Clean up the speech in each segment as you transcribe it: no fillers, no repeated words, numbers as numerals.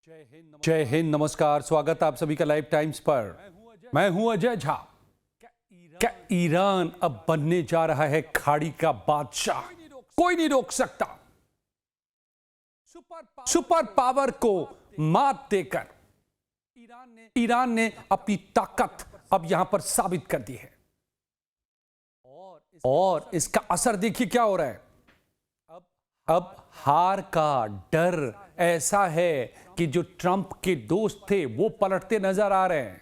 जय हिंद, नमस्कार, स्वागत आप सभी का लाइव टाइम्स पर। मैं हूं अजय झा। क्या ईरान अब बनने जा रहा है खाड़ी का बादशाह? कोई नहीं रोक सकता। सुपर पावर को मात देकर ईरान ने अपनी ताकत अब यहां पर साबित कर दी है और इसका असर देखिए क्या हो रहा है। अब हार का डर ऐसा है कि जो ट्रंप के दोस्त थे वो पलटते नजर आ रहे हैं।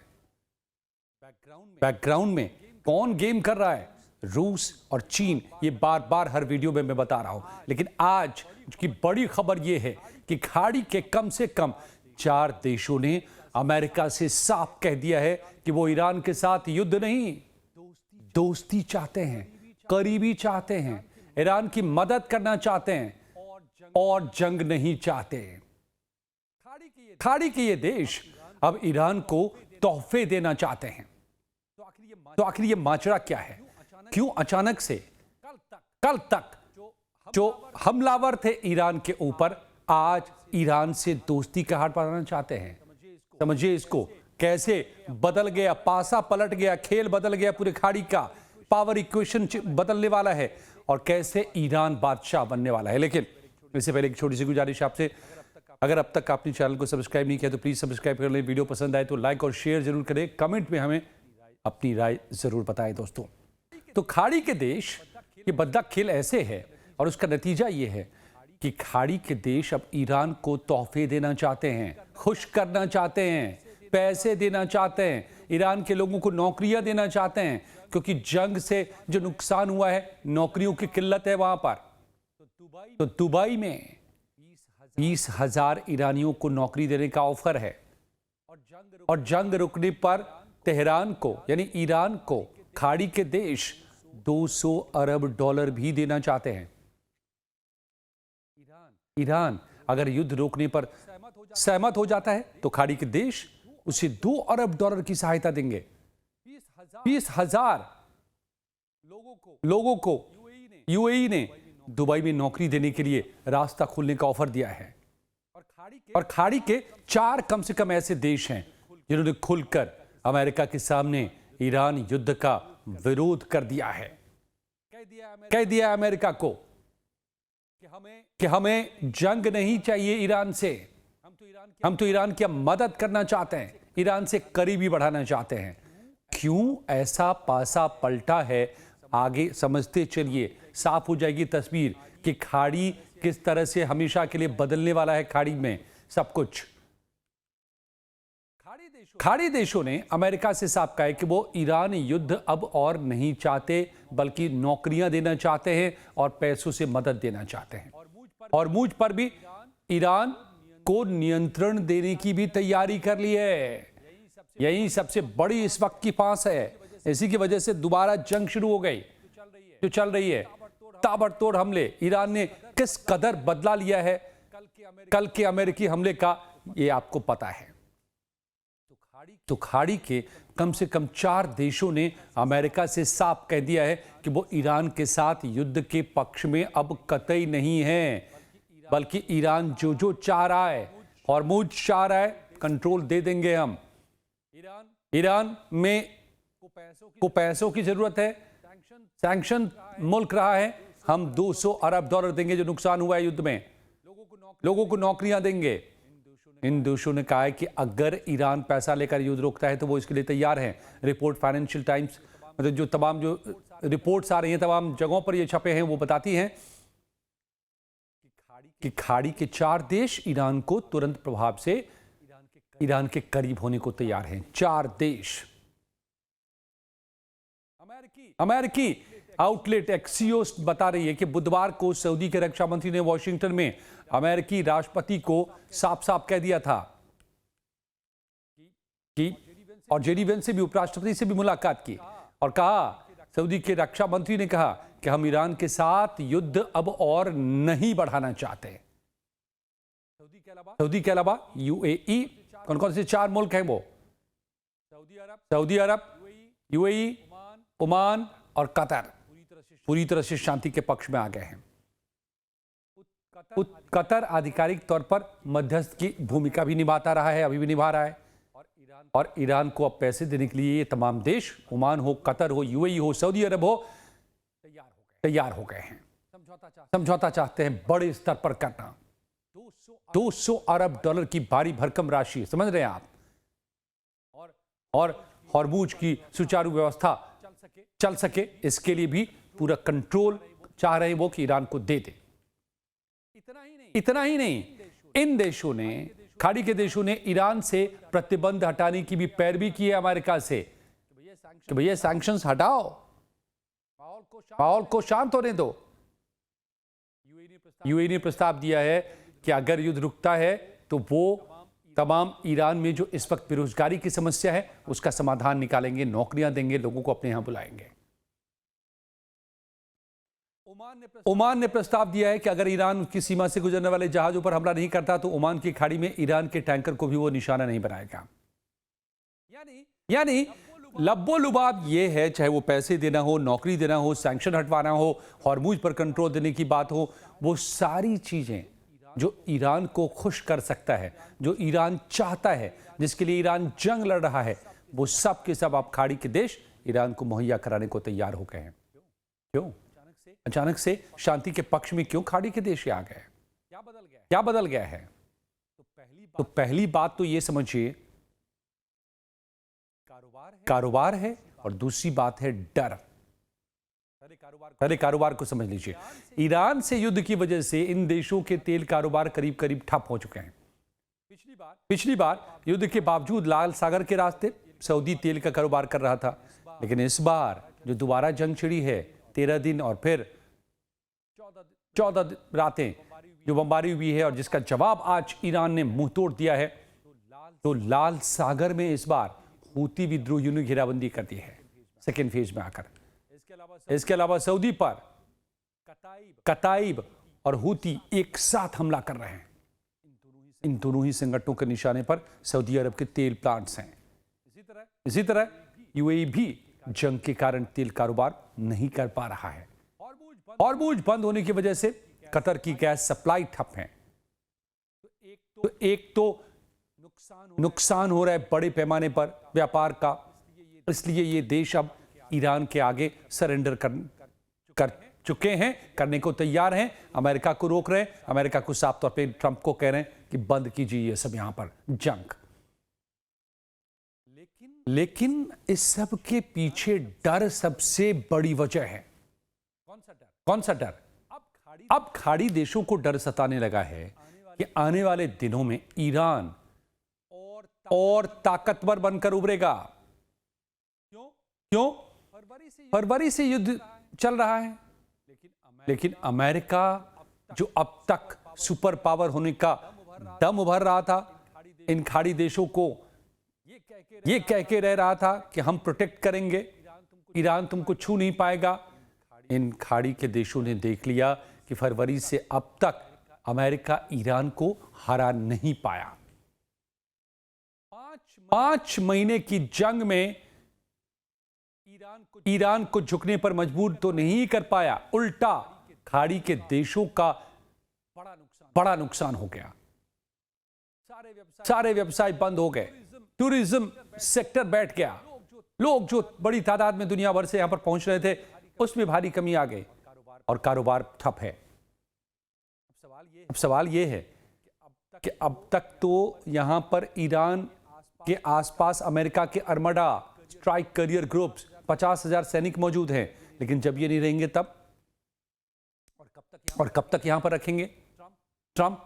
बैकग्राउंड में कौन गेम कर रहा है? रूस और चीन। ये बार बार हर वीडियो में मैं बता रहा हूं, लेकिन आज की बड़ी खबर यह है कि खाड़ी के कम से कम 4 देशों ने अमेरिका से साफ कह दिया है कि वो ईरान के साथ युद्ध नहीं, दोस्ती चाहते हैं, करीबी चाहते हैं, ईरान की मदद करना चाहते हैं और जंग नहीं चाहते। खाड़ी के ये देश अब ईरान को तोहफे देना चाहते हैं। तो आखिर ये माजरा क्या है? क्यों अचानक से कल तक जो हमलावर थे ईरान के ऊपर आज ईरान से दोस्ती का हाथ बढ़ाना चाहते हैं? समझिए इसको, कैसे बदल गया, पासा पलट गया, खेल बदल गया, पूरे खाड़ी का पावर इक्वेशन बदलने वाला है और कैसे ईरान बादशाह बनने वाला है। लेकिन इससे पहले एक छोटी सी गुजारिश आपसे, अगर अब तक आपने चैनल को सब्सक्राइब नहीं किया तो प्लीज सब्सक्राइब कर लें। वीडियो पसंद आए तो लाइक और शेयर जरूर करें। कमेंट में हमें अपनी राय जरूर बताएं दोस्तों। तो खाड़ी के देश, ये बदला खेल ऐसे है और उसका नतीजा ये है कि खाड़ी के देश अब ईरान को तोहफे देना चाहते हैं, खुश करना चाहते हैं, पैसे देना चाहते हैं, ईरान के लोगों को नौकरियां देना चाहते हैं, क्योंकि जंग से जो नुकसान हुआ है, नौकरियों की किल्लत है वहां पर। तो दुबई में 20,000 ईरानियों को नौकरी देने का ऑफर है और जंग रुकने पर तेहरान को यानी ईरान को खाड़ी के देश $200 अरब भी देना चाहते हैं। ईरान अगर युद्ध रोकने पर सहमत हो जाता है तो खाड़ी के देश उसे $2 अरब की सहायता देंगे। 20,000 लोगों को यूएई ने दुबई में नौकरी देने के लिए रास्ता खोलने का ऑफर दिया है और खाड़ी के 4 कम से कम ऐसे देश हैं जिन्होंने खुलकर अमेरिका के सामने ईरान युद्ध का विरोध कर दिया है। कह दिया अमेरिका को कि हमें जंग नहीं चाहिए ईरान से, हम तो ईरान की मदद करना चाहते हैं, ईरान से करीबी बढ़ाना चाहते हैं। क्यों ऐसा पासा पलटा है, आगे समझते चलिए, साफ हो जाएगी तस्वीर कि खाड़ी किस तरह से हमेशा के लिए बदलने वाला है। खाड़ी में सब कुछ। खाड़ी देशों ने अमेरिका से साफ कहा है कि वो ईरान युद्ध अब और नहीं चाहते, बल्कि नौकरियां देना चाहते हैं और पैसों से मदद देना चाहते हैं और मुझ पर भी ईरान को नियंत्रण देने की भी तैयारी कर ली है। यही सबसे बड़ी इस वक्त की फांस है। इसी की वजह से दोबारा जंग शुरू हो गई जो चल रही है। ताबड़तोड़ हमले, ईरान ने किस कदर बदला लिया है कल के अमेरिकी हमले का, ये आपको पता है। तो खाड़ी के कम से कम 4 देशों ने अमेरिका से साफ कह दिया है कि वो ईरान के साथ युद्ध के पक्ष में अब कतई नहीं है, बल्कि ईरान जो चाह रहा है, हॉर्मुज चाह रहा है, कंट्रोल दे देंगे हम। ईरान में को पैसों की जरूरत है, सैंक्शन मुल्क रहा है, हम $200 अरब देंगे जो नुकसान हुआ है युद्ध में, लोगों को नौकरियां देंगे। इन देशों ने कहा है कि अगर ईरान पैसा लेकर युद्ध रोकता है तो वो इसके लिए तैयार हैं। रिपोर्ट फाइनेंशियल टाइम्स, मतलब जो तमाम जो रिपोर्ट्स आ रही हैं तमाम जगहों पर ये छपे हैं, वो बताती हैं कि खाड़ी के 4 देश ईरान को तुरंत प्रभाव से ईरान के करीब होने को तैयार हैं। 4 देश। अमेरिकी आउटलेट एक्सियोस बता रही है कि बुधवार को सऊदी के रक्षा मंत्री ने वॉशिंगटन में अमेरिकी राष्ट्रपति को साफ साफ कह दिया था कि और जेडी वेंस से भी, उपराष्ट्रपति से भी मुलाकात की और कहा, सऊदी के रक्षा मंत्री ने कहा कि हम ईरान के साथ युद्ध अब और नहीं बढ़ाना चाहते। सऊदी के अलावा यूएई, कौन कौन से 4 मुल्क हैं वो? सऊदी अरब, यूएई, ओमान और कतर पूरी तरह से शांति के पक्ष में आ गए हैं। कतर आधिकारिक तौर पर मध्यस्थ की भूमिका भी निभाता रहा है, अभी भी निभा रहा है। और ईरान को अब पैसे देने के लिए ये तमाम देश, ओमान हो, कतर हो, यूएई हो, सऊदी अरब हो, तैयार हो गए हैं। समझौता चाहते हैं बड़े स्तर पर करना। 200 अरब डॉलर की भारी भरकम राशि, समझ रहे हैं आप। और हॉर्मुज की सुचारू व्यवस्था चल सके, इसके लिए भी पूरा कंट्रोल चाह रहे हैं वो कि ईरान को दे दे। इतना ही नहीं, इन देशों ने, खाड़ी के देशों ने ईरान से प्रतिबंध हटाने की भी पैरवी की है अमेरिका से कि भैया सैंक्शंस हटाओ, माहौल को शांत होने दो। यूएई ने प्रस्ताव दिया है कि अगर युद्ध रुकता है तो वो तमाम ईरान में जो इस वक्त बेरोजगारी की समस्या है उसका समाधान निकालेंगे, नौकरियां देंगे, लोगों को अपने यहां बुलाएंगे। ओमान ने प्रस्ताव दिया है कि अगर ईरान की सीमा से गुजरने वाले जहाजों पर हमला नहीं करता तो ओमान की खाड़ी में ईरान के टैंकर को भी वो निशाना नहीं बनाएगा। यानी लब्बो लुबाब ये है, चाहे वो पैसे देना हो, नौकरी देना हो, सैंक्शन हटवाना हो, हॉर्मुज पर कंट्रोल देने की बात हो, वो सारी चीजें जो ईरान को खुश कर सकता है, जो ईरान चाहता है, जिसके लिए ईरान जंग लड़ रहा है, वो सब के सब आप खाड़ी के देश ईरान को मुहैया कराने को तैयार हो गए हैं। क्यों अचानक से शांति के पक्ष में क्यों खाड़ी के देश आ गए? क्या बदल गया है? तो पहली बात तो ये समझिए, कारोबार है, और दूसरी बात है डर। पहले कारोबार को समझ लीजिए। ईरान से युद्ध की वजह से इन देशों के तेल कारोबार करीब करीब ठप हो चुके हैं। पिछली बार युद्ध के बावजूद लाल सागर के रास्ते सऊदी तेल का कारोबार कर रहा था, लेकिन इस बार जो दोबारा जंग छिड़ी है, 13 दिन और फिर 14 रातें जो बमबारी हुई है और जिसका जवाब आज ईरान ने मुंह तोड़ दिया है, तो लाल सागर में इस बार हूती विद्रोहियों ने घेराबंदी कर दी है सेकेंड फेज में आकर। इसके अलावा सऊदी पर कताइब और हूती एक साथ हमला कर रहे हैं। इन दोनों ही संगठनों के निशाने पर सऊदी अरब के तेल प्लांट्स हैं। इसी तरह यूएई भी जंग के कारण तेल कारोबार नहीं कर पा रहा है। हॉर्मुज बंद होने की वजह से कतर की गैस सप्लाई ठप है। तो एक तो नुकसान हो रहा है बड़े पैमाने पर व्यापार का, इसलिए ये देश अब ईरान के आगे सरेंडर कर चुके हैं, करने को तैयार हैं। अमेरिका को रोक रहे हैं, अमेरिका को साफ तौर पे ट्रंप को कह रहे हैं कि बंद कीजिए ये सब यहां पर जंग। लेकिन इस सब के पीछे डर सबसे बड़ी वजह है। कौन सा डर? अब खाड़ी देशों को डर सताने लगा है कि आने वाले दिनों में ईरान और ताकतवर बनकर उभरेगा। क्यों? फरवरी से युद्ध चल रहा है, लेकिन अमेरिका जो अब तक सुपर पावर होने का दम उभर रहा था, इन खाड़ी देशों को ये कह के रह रहा था कि हम प्रोटेक्ट करेंगे, ईरान तुमको छू नहीं पाएगा। इन खाड़ी के देशों ने देख लिया कि फरवरी से अब तक अमेरिका ईरान को हरा नहीं पाया। 5 महीने की जंग में ईरान को झुकने पर मजबूर तो नहीं कर पाया, उल्टा खाड़ी के देशों का बड़ा नुकसान हो गया। सारे व्यवसाय बंद हो गए, टूरिज्म सेक्टर बैठ गया, लोग जो बड़ी तादाद में दुनिया भर से यहां पर पहुंच रहे थे उसमें भारी कमी आ गई और कारोबार ठप है। अब सवाल यह है कि अब तक तो यहां पर ईरान के आसपास अमेरिका के अर्मडा स्ट्राइक करियर ग्रुप्स 50,000 सैनिक मौजूद हैं, लेकिन जब ये नहीं रहेंगे तब और कब तक यहां पर रखेंगे ट्रंप?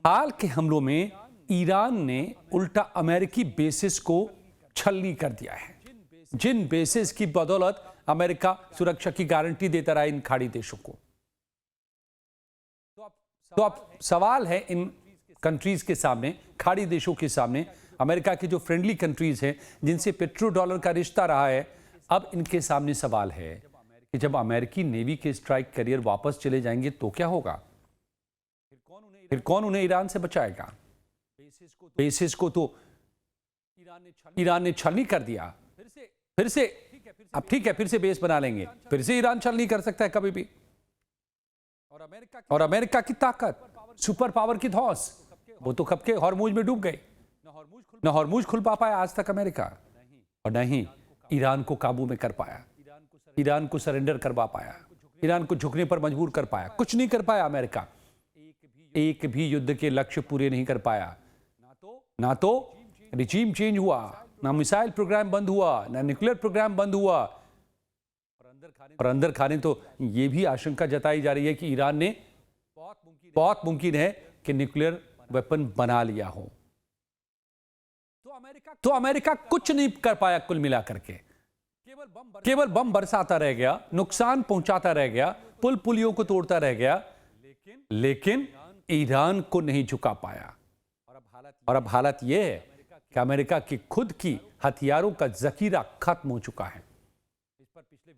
हाल के हमलों में ईरान ने उल्टा अमेरिकी बेसिस को छलनी कर दिया है, जिन बेसिस की बदौलत अमेरिका सुरक्षा की गारंटी देता रहा इन खाड़ी देशों को। तो अब सवाल है इन कंट्रीज के सामने, खाड़ी देशों के सामने, अमेरिका की जो फ्रेंडली कंट्रीज हैं जिनसे पेट्रो डॉलर का रिश्ता रहा है, अब इनके सामने सवाल है कि जब अमेरिकी नेवी के स्ट्राइक करियर वापस चले जाएंगे तो क्या होगा? फिर कौन उन्हें ईरान से बचाएगा? बेसिस को तो ईरान ने छलनी कर दिया, फिर से अब ठीक है, फिर से बेस बना लेंगे, फिर से ईरान छल नहीं कर सकता है कभी भी। और अमेरिका की ताकत, सुपर पावर की धौंस, वो तो कब के हॉर्मुज में डूब गई। न हॉर्मुज खुल पाया आज तक अमेरिका, और न ही ईरान को काबू में कर पाया, ईरान को सरेंडर करवा पाया, ईरान को झुकने पर मजबूर कर पाया। कुछ नहीं कर पाया अमेरिका, एक भी युद्ध के लक्ष्य पूरे नहीं कर पाया। ना तो रिजीम चेंज हुआ, ना मिसाइल प्रोग्राम बंद हुआ, ना न्यूक्लियर प्रोग्राम बंद हुआ, और अंदर खाने तो ये भी आशंका जताई जा रही है कि ईरान ने बहुत मुमकिन है कि न्यूक्लियर वेपन बना लिया हो। तो अमेरिका कुछ नहीं कर पाया कुल मिलाकर के, केवल बम बरसाता रह गया, नुकसान पहुंचाता रह गया, पुल पुलियों को तोड़ता रह गया, लेकिन ईरान को नहीं झुका पाया। और अब हालत यह है कि अमेरिका की खुद की हथियारों का जखीरा खत्म हो चुका है।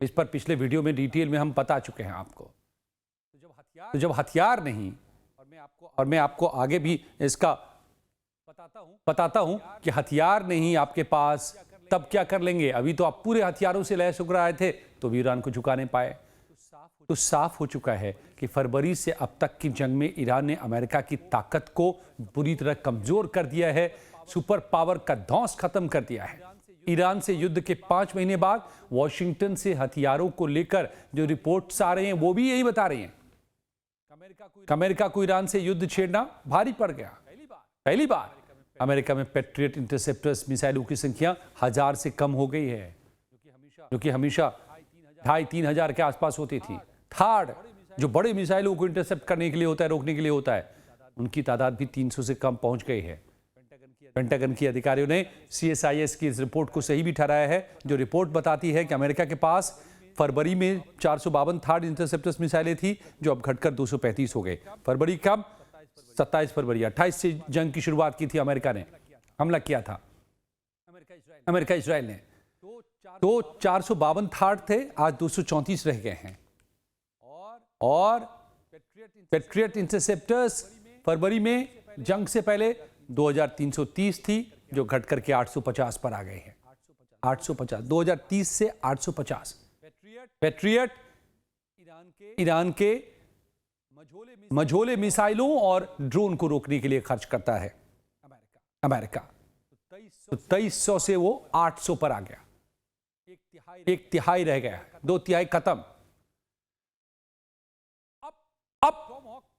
इस पर पिछले वीडियो में डिटेल में हम बता चुके हैं आपको। तो जब हथियार नहीं, और मैं आपको आगे भी इसका बताता हूं कि हथियार नहीं आपके पास, तब क्या कर लेंगे। अभी तो आप पूरे हथियारों से लैस उग रहे थे तो भी ईरान को झुका नहीं पाए। तो साफ हो चुका है कि फरवरी से अब तक की जंग में ईरान ने अमेरिका की ताकत को बुरी तरह कमजोर कर दिया है, सुपर पावर का धौंस खत्म कर दिया है। ईरान से युद्ध के 5 महीने बाद वॉशिंगटन से हथियारों को लेकर जो रिपोर्ट्स आ रहे हैं वो भी यही बता रही हैं। अमेरिका को ईरान से युद्ध छेड़ना भारी पड़ गया। पहली बार अमेरिका में पैट्रियट इंटरसेप्टर्स मिसाइलों की संख्या 1000 से कम हो गई है, जो कि हमेशा 2500-3000 हजार के आसपास होती थी। थर्ड, जो बड़े मिसाइलों को इंटरसेप्ट करने के लिए होता है, रोकने के लिए होता है, उनकी तादाद भी 300 से कम पहुंच गई है। पेंटागन की अधिकारियों ने CSIS की इस रिपोर्ट को सही भी ठहराया है, जो रिपोर्ट बताती है कि अमेरिका के पास फरवरी में 452 थर्ड इंटरसेप्टर्स मिसाइलें थी, जो अब घटकर 235 हो गए। फरवरी कब? 27 फरवरी 28 से जंग की शुरुआत की थी, अमेरिका ने हमला किया था, अमेरिका इजराइल ने। तो 452 थर्ड थे, आज 234 रह गए हैं। और पैट्रियट इंटरसेप्टर्स फरवरी में जंग से पहले 2330 थी, जो घट करके 850 पर आ गए हैं। 850, 2030 से 850। पैट्रियट ईरान के मझोले मिसाइलों और ड्रोन को रोकने के लिए खर्च करता है अमेरिका। तो 2300 से वो 800 पर आ गया, एक तिहाई रह गया, 2 तिहाई खत्म। अब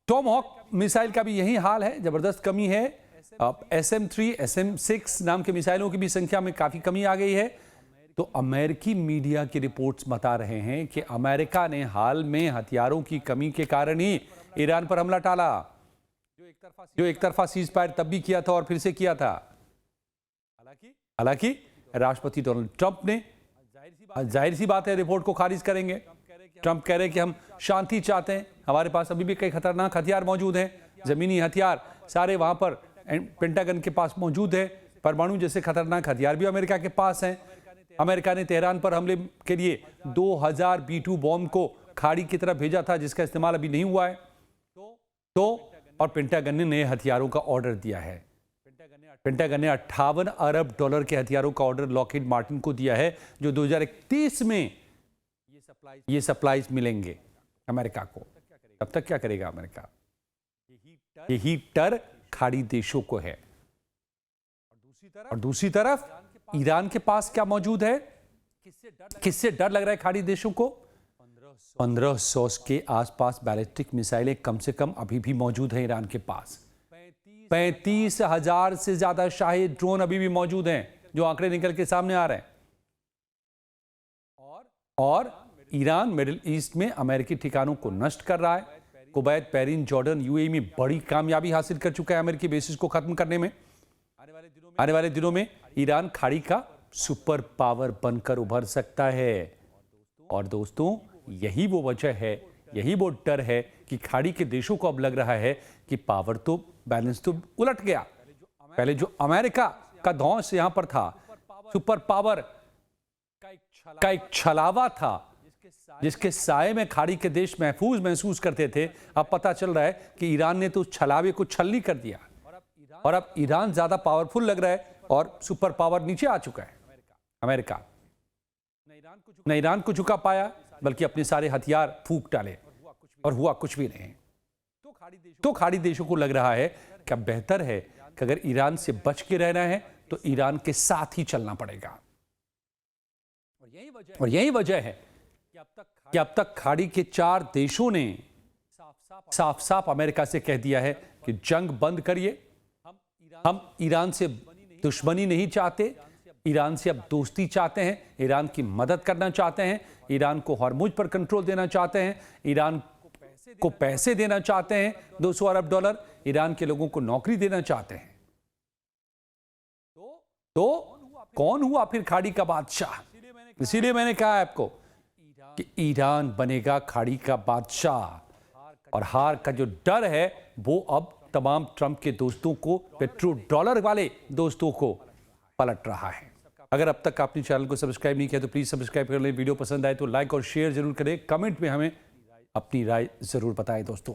टॉमहॉक मिसाइल का भी यही हाल है, जबरदस्त कमी है। अब SM-3, SM-6 नाम के मिसाइलों की भी संख्या में काफी कमी आ गई है। तो अमेरिकी मीडिया की रिपोर्ट्स बता रहे हैं कि अमेरिका ने हाल में हथियारों की कमी के कारण ही ईरान पर हमला टाला, जो एक तरफा सीज फायर तब भी किया था और फिर से किया था। हालांकि राष्ट्रपति डोनाल्ड ट्रंप ने, जाहिर सी बात है, रिपोर्ट को खारिज करेंगे। ट्रंप कह रहे हैं कि हम शांति चाहते हैं, हमारे पास अभी भी कई खतरनाक हथियार मौजूद हैं, जमीनी हथियार सारे वहां पर पेंटागन के पास मौजूद है। परमाणु जैसे खतरनाक हथियार भी अमेरिका के पास हैं। अमेरिका ने तेहरान पर हमले के लिए 2000 B-2 बॉम्ब को खाड़ी की तरफ भेजा था, जिसका इस्तेमाल अभी नहीं हुआ है। और पेंटागन ने नए हथियारों का ऑर्डर दिया है। पेंटागन ने $58 अरब के हथियारों का ऑर्डर लॉकहीड मार्टिन को दिया है, जो 2031 में ये सप्लाईज मिलेंगे अमेरिका को। तब तक क्या करेगा अमेरिका? यही डर खाड़ी देशों को है। और दूसरी तरफ ईरान के पास क्या मौजूद है? किससे डर लग रहा है खाड़ी देशों को? 1500 के आसपास बैलिस्टिक मिसाइलें कम से कम अभी भी मौजूद है ईरान के पास। 35,000 से ज्यादा शाही ड्रोन अभी भी मौजूद हैं, जो आंकड़े निकल के सामने आ रहे हैं। और ईरान मिडिल ईस्ट में अमेरिकी ठिकानों को नष्ट कर रहा है। कुवैत, बहरीन, जॉर्डन, UAE में बड़ी कामयाबी हासिल कर चुका है अमेरिकी बेसिस को खत्म करने में। आने वाले दिनों में ईरान खाड़ी का सुपर पावर बनकर उभर सकता है। और दोस्तों, यही वो वजह है, यही वो डर है कि खाड़ी के देशों को अब लग रहा है कि पावर तो बैलेंस तो उलट गया। पहले जो अमेरिका का धौंस यहां पर था, सुपर पावर का एक छलावा था, जिसके साए में खाड़ी के देश महफूज महसूस करते थे, अब पता चल रहा है कि ईरान ने तो उस छलावे को छलनी कर दिया। और अब ईरान ज्यादा पावरफुल लग रहा है और सुपर पावर नीचे आ चुका है। अमेरिका न ईरान को झुका पाया, बल्कि अपने सारे हथियार फूंक डाले। और हुआ कुछ भी नहीं। तो खाड़ी देशों को लग रहा है कि अब बेहतर है कि अगर ईरान से बच के रहना है तो ईरान के साथ ही चलना पड़ेगा। और यही वजह है कि अब तक खाड़ी के 4 देशों ने साफ साफ अमेरिका से कह दिया है कि जंग बंद करिए, हम ईरान से दुश्मनी नहीं चाहते, ईरान से अब दोस्ती चाहते हैं, ईरान की मदद करना चाहते हैं, ईरान को हॉर्मुज पर कंट्रोल देना चाहते हैं, ईरान को पैसे देना चाहते हैं, $200 अरब, ईरान के लोगों को नौकरी देना चाहते हैं। तो कौन हुआ फिर खाड़ी का बादशाह? इसीलिए मैंने कहा आपको कि ईरान बनेगा खाड़ी का बादशाह, और हार का जो डर है वो अब तमाम ट्रंप के दोस्तों को, पेट्रो डॉलर वाले दोस्तों को पलट रहा है। अगर अब तक आपने चैनल को सब्सक्राइब नहीं किया तो प्लीज सब्सक्राइब कर लें। वीडियो पसंद आए तो लाइक और शेयर जरूर करें। कमेंट में हमें अपनी राय जरूर बताएं दोस्तों।